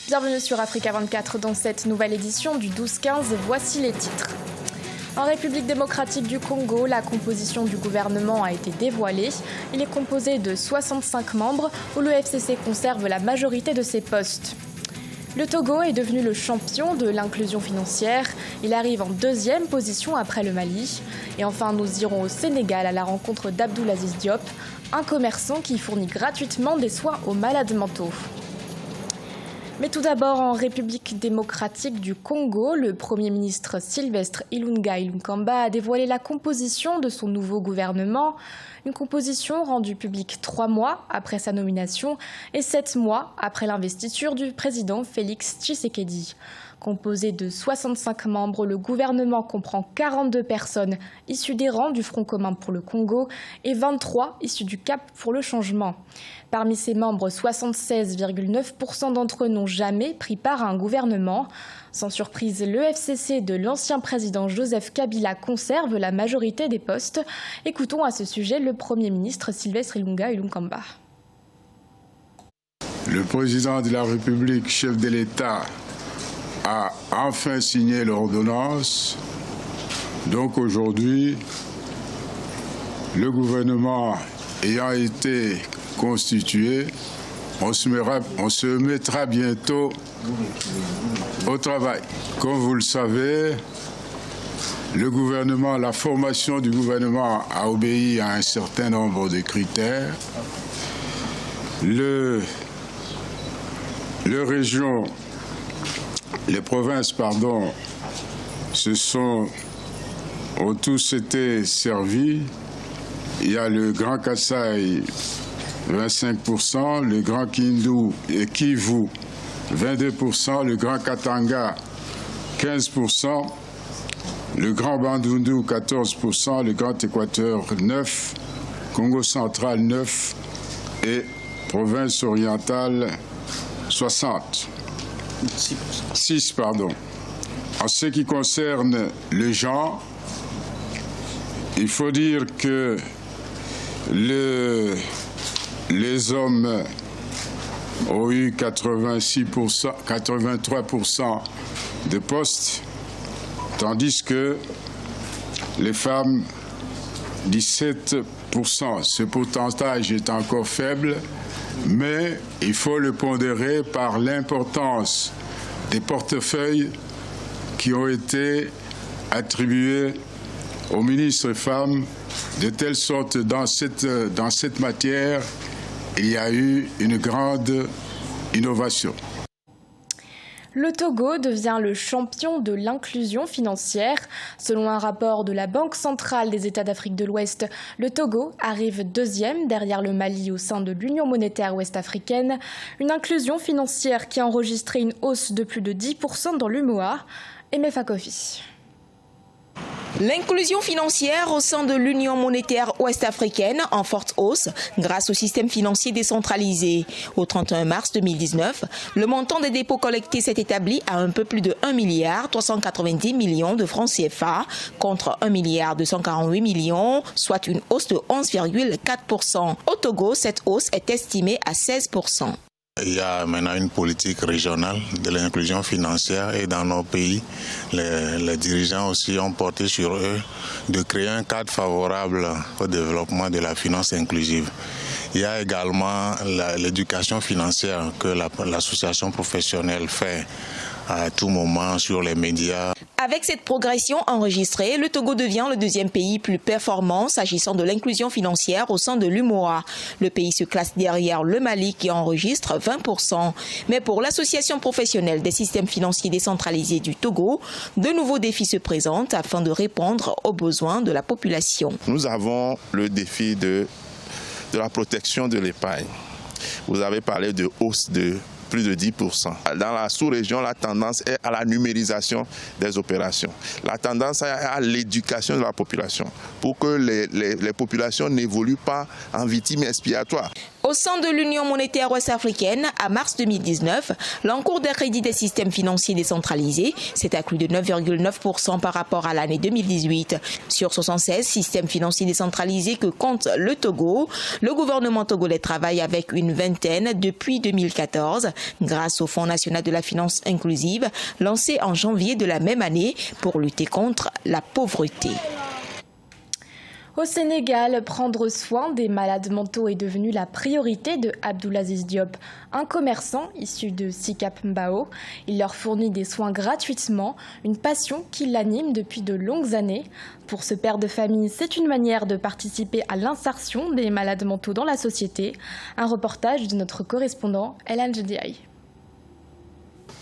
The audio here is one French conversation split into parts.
Bienvenue sur Africa 24 dans cette nouvelle édition du 12-15. Voici les titres. En République démocratique du Congo, la composition du gouvernement a été dévoilée. Il est composé de 65 membres où le FCC conserve la majorité de ses postes. Le Togo est devenu le champion de l'inclusion financière. Il arrive en deuxième position après le Mali. Et enfin, nous irons au Sénégal à la rencontre d'Abdoulaziz Diop, un commerçant qui fournit gratuitement des soins aux malades mentaux. Mais tout d'abord, en République démocratique du Congo, le Premier ministre Sylvestre Ilunga Ilunkamba a dévoilé la composition de son nouveau gouvernement. Une composition rendue publique 3 mois après sa nomination et 7 mois après l'investiture du président Félix Tshisekedi. Composé de 65 membres, le gouvernement comprend 42 personnes issues des rangs du Front commun pour le Congo et 23 issues du Cap pour le changement. Parmi ces membres, 76,9% d'entre eux n'ont jamais pris part à un gouvernement. Sans surprise, le FCC de l'ancien président Joseph Kabila conserve la majorité des postes. Écoutons à ce sujet le Premier ministre Sylvestre Ilunga Ilunkamba. Le président de la République, chef de l'État, a enfin signé l'ordonnance. Donc aujourd'hui, le gouvernement ayant été constitué, on se mettra bientôt au travail. Comme vous le savez, la formation du gouvernement a obéi à un certain nombre de critères. Les provinces, ont tous été servis. Il y a le Grand Kasaï, 25%, le Grand Kivu, 22%, le Grand Katanga, 15%, le Grand Bandundu, 14%, le Grand Équateur, 9%, Congo central, 9% et province orientale, 60%. 6, pardon. En ce qui concerne le genre, il faut dire que les hommes ont eu 83% de postes, tandis que les femmes, 17%. Ce pourcentage est encore faible, mais il faut le pondérer par l'importance des portefeuilles qui ont été attribués aux ministres femmes, de telle sorte dans cette matière, il y a eu une grande innovation. Le Togo devient le champion de l'inclusion financière. Selon un rapport de la Banque centrale des États d'Afrique de l'Ouest, le Togo arrive deuxième derrière le Mali au sein de l'Union monétaire ouest-africaine. Une inclusion financière qui a enregistré une hausse de plus de 10% dans l'UMOA. Emefa Kofi. L'inclusion financière au sein de l'Union monétaire ouest-africaine en forte hausse grâce au système financier décentralisé. Au 31 mars 2019, le montant des dépôts collectés s'est établi à un peu plus de 1,390 milliard de francs CFA contre 1,248 milliard, soit une hausse de 11,4%. Au Togo, cette hausse est estimée à 16%. Il y a maintenant une politique régionale de l'inclusion financière et dans nos pays, les dirigeants aussi ont porté sur eux de créer un cadre favorable au développement de la finance inclusive. Il y a également l'éducation financière que l'association professionnelle fait à tout moment sur les médias. Avec cette progression enregistrée, le Togo devient le deuxième pays plus performant s'agissant de l'inclusion financière au sein de l'UMOA. Le pays se classe derrière le Mali qui enregistre 20%. Mais pour l'association professionnelle des systèmes financiers décentralisés du Togo, de nouveaux défis se présentent afin de répondre aux besoins de la population. Nous avons le défi de la protection de l'épargne. Vous avez parlé de hausse de plus de 10%. Dans la sous-région, la tendance est à la numérisation des opérations. La tendance est à l'éducation de la population pour que les populations n'évoluent pas en victimes expiatoires. Au sein de l'Union monétaire ouest-africaine, à mars 2019, l'encours des crédits des systèmes financiers décentralisés s'est accru de 9,9% par rapport à l'année 2018. Sur 76 systèmes financiers décentralisés que compte le Togo, le gouvernement togolais travaille avec une vingtaine depuis 2014, grâce au Fonds national de la finance inclusive, lancé en janvier de la même année pour lutter contre la pauvreté. Au Sénégal, prendre soin des malades mentaux est devenu la priorité de Abdoulaziz Diop, un commerçant issu de Sicap Mbao. Il leur fournit des soins gratuitement, une passion qui l'anime depuis de longues années. Pour ce père de famille, c'est une manière de participer à l'insertion des malades mentaux dans la société. Un reportage de notre correspondant Elan Jediaï.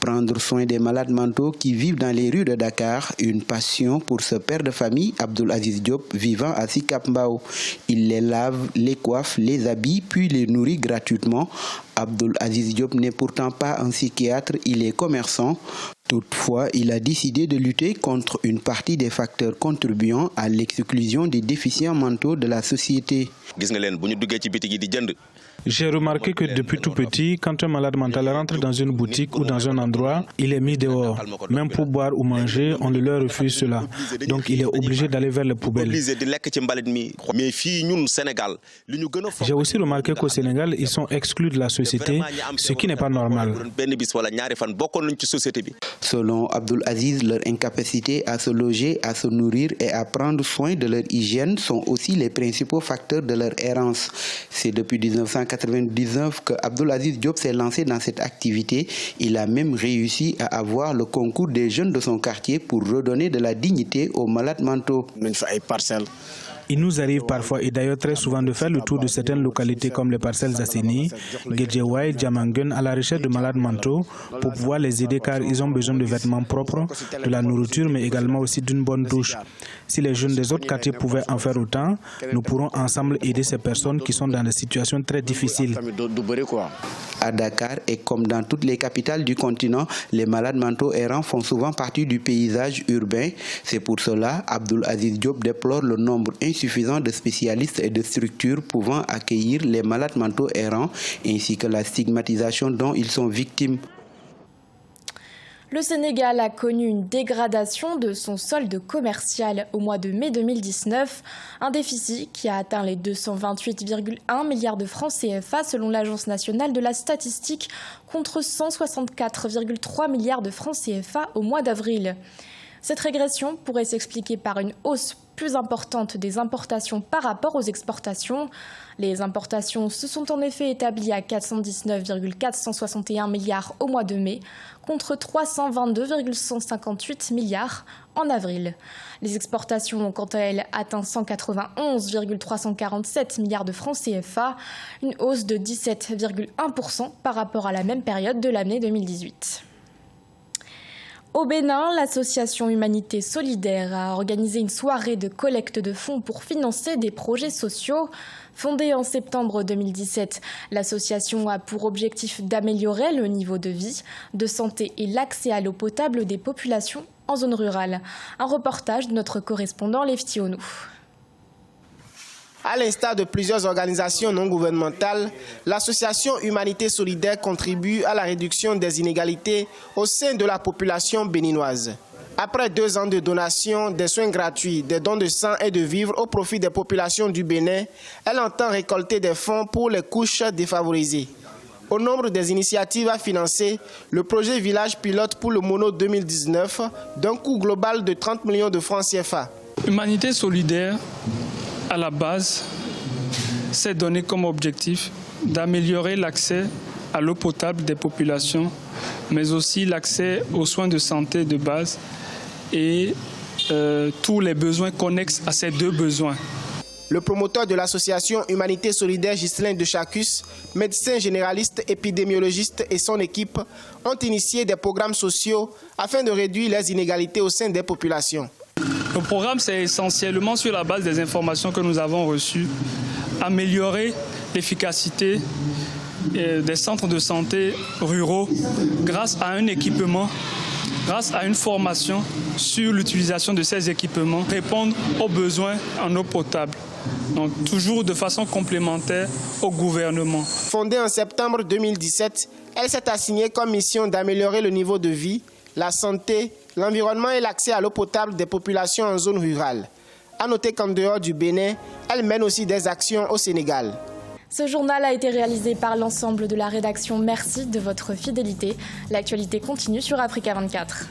Prendre soin des malades mentaux qui vivent dans les rues de Dakar, une passion pour ce père de famille, Abdoulaziz Diop, vivant à Sicap Mbao. Il les lave, les coiffe, les habille, puis les nourrit gratuitement. Abdoulaziz Diop n'est pourtant pas un psychiatre, il est commerçant. Toutefois, il a décidé de lutter contre une partie des facteurs contribuant à l'exclusion des déficients mentaux de la société. J'ai remarqué que depuis tout petit, quand un malade mental rentre dans une boutique ou dans un endroit, il est mis dehors. Même pour boire ou manger, on leur refuse cela. Donc il est obligé d'aller vers les poubelles. J'ai aussi remarqué qu'au Sénégal, ils sont exclus de la société, ce qui n'est pas normal. Selon Abdoulaziz, leur incapacité à se loger, à se nourrir et à prendre soin de leur hygiène sont aussi les principaux facteurs de leur errance. C'est depuis 1999 que Abdoulaziz Diop s'est lancé dans cette activité. Il a même réussi à avoir le concours des jeunes de son quartier pour redonner de la dignité aux malades mentaux. Il nous arrive parfois et d'ailleurs très souvent de faire le tour de certaines localités comme les parcelles Zasseni, Guédiawaye, Diamangun à la recherche de malades mentaux pour pouvoir les aider car ils ont besoin de vêtements propres, de la nourriture mais également aussi d'une bonne douche. Si les jeunes des autres quartiers pouvaient en faire autant, nous pourrons ensemble aider ces personnes qui sont dans des situations très difficiles. À Dakar et comme dans toutes les capitales du continent, les malades mentaux errants font souvent partie du paysage urbain. C'est pour cela Abdoulaziz Diop déplore le nombre insuffisant de spécialistes et de structures pouvant accueillir les malades mentaux errants ainsi que la stigmatisation dont ils sont victimes. Le Sénégal a connu une dégradation de son solde commercial au mois de mai 2019, un déficit qui a atteint les 228,1 milliards de francs CFA selon l'Agence nationale de la statistique contre 164,3 milliards de francs CFA au mois d'avril. Cette régression pourrait s'expliquer par une hausse plus importante des importations par rapport aux exportations. Les importations se sont en effet établies à 419,461 milliards au mois de mai, contre 322,158 milliards en avril. Les exportations ont quant à elles atteint 191,347 milliards de francs CFA, une hausse de 17,1% par rapport à la même période de l'année 2018. Au Bénin, l'association Humanité Solidaire a organisé une soirée de collecte de fonds pour financer des projets sociaux. Fondée en septembre 2017, l'association a pour objectif d'améliorer le niveau de vie, de santé et l'accès à l'eau potable des populations en zone rurale. Un reportage de notre correspondant Lefty Onou. À l'instar de plusieurs organisations non gouvernementales, l'association Humanité Solidaire contribue à la réduction des inégalités au sein de la population béninoise. Après 2 ans de donation, des soins gratuits, des dons de sang et de vivres au profit des populations du Bénin, elle entend récolter des fonds pour les couches défavorisées. Au nombre des initiatives à financer, le projet Village Pilote pour le Mono 2019, d'un coût global de 30 millions de francs CFA. Humanité Solidaire, à la base, s'est donné comme objectif d'améliorer l'accès à l'eau potable des populations, mais aussi l'accès aux soins de santé de base et tous les besoins connexes à ces 2 besoins. Le promoteur de l'association Humanité Solidaire, Ghislain de Chacus, médecin généraliste, épidémiologiste et son équipe ont initié des programmes sociaux afin de réduire les inégalités au sein des populations. Le programme, c'est essentiellement sur la base des informations que nous avons reçues, améliorer l'efficacité des centres de santé ruraux grâce à un équipement, grâce à une formation sur l'utilisation de ces équipements, répondre aux besoins en eau potable. donc toujours de façon complémentaire au gouvernement. Fondée en septembre 2017, elle s'est assignée comme mission d'améliorer le niveau de vie, la santé, l'environnement et l'accès à l'eau potable des populations en zone rurale. À noter qu'en dehors du Bénin, elle mène aussi des actions au Sénégal. Ce journal a été réalisé par l'ensemble de la rédaction. Merci de votre fidélité. L'actualité continue sur Africa 24.